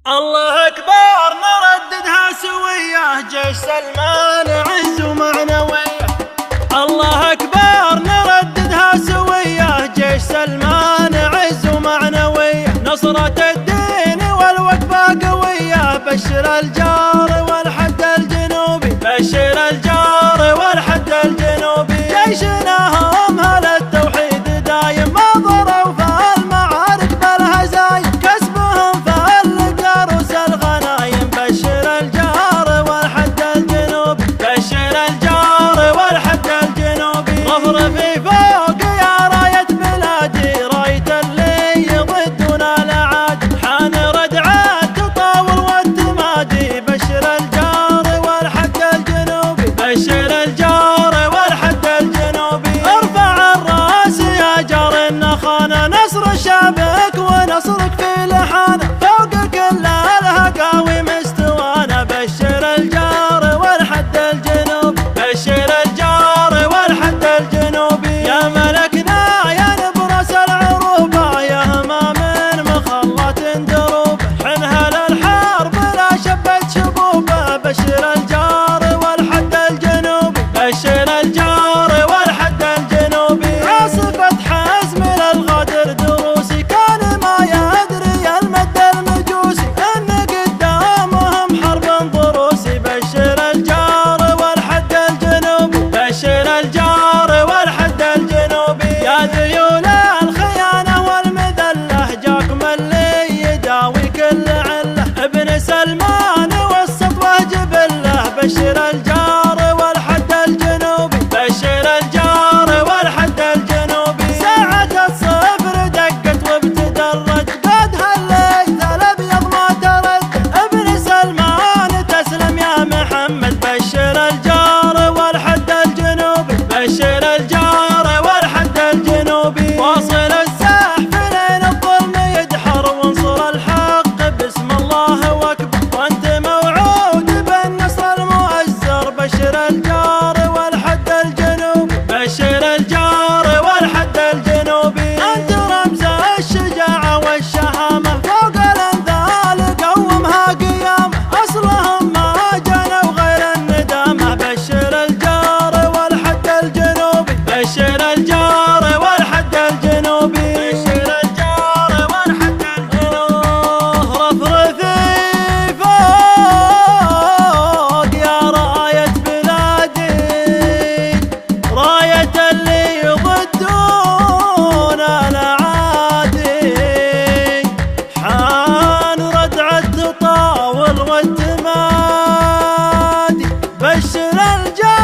الله أكبر نرددها سوية، جيش سلمان عز ومعنوية. الله أكبر نرددها سوية، جيش سلمان عز ومعنوية. نصرة الدين والوقفة قوية، بشر الجار والحد الجنوبي، بشر الجار والحد الجنوبي. جيشنا هم أهل التوحيد دايم، ما ضروا في المعارك بالهزايم، كسبهم في القروس الغنايم. بشر الجار والحد الجنوبي، بشر الجار والحد الجنوبي. ظفر في فوق يا راية بلادي، راية اللي ضدنا الأعادي. حان ردعات تطاول والتمادي، بشر الجار والحد الجنوبي، بشر الجار والحد الجنوبي. ارفع الراس يا جار النخانة، نصر شعبك ونصرك في لحانه، فوق كل الهقاوي مستوانا. بشر الجار والحد الجنوبي، بشر الجار والحد الجنوبي. يا ملكنا يا نبرس العروبة، يا همام مخلط دروبه، حنها للحرب لا شبت شبوبه. بشر الجار والحد الجنوبي، بشر الجار والحد الجنوبي. عاصفة حزم للغدر دروسي، كان ما يدري المد المجوسي ان قدامهم حرب ضروسي. بشر الجار والحد الجنوبي، بشر الجار والحد الجنوبي. يا ذيول الخيانة والمذلة، جاكم اللي يداوي كل علة، ابن سلمان والسطوة جبله. بشر الجار والحد الجنوبي، بشر الجار والحد الجنوبي. ساعة الصفر دقت وبتدرج، قادها الليث الابيض ما ترد، ابن سلمان تسلم يا محمد. بشر الجار والحد الجنوبي، بشر الجار والحد الجنوبي. واصل الزحف لين الظلم يدحر، وانصر الحق باسم الله واكبر، وانت موعود بالنصر المؤزر. بشر الجار والحد الجنوبي، بشر الجار والحد الجنوبي. انت رمز الشجاعة والشهامة، فوق الانذال قومها قيامة، اصلهم ما جنوا غير الندامة. بشر الجار والحد الجنوبي، بشر الجار والحد الجنوبي، بشر الجار والحد الجنوبي. رفرفي فوق يا راية بلادي، راية اللي يضدون الأعادي. حان ردعة تطاول والتمادي، بشر الجار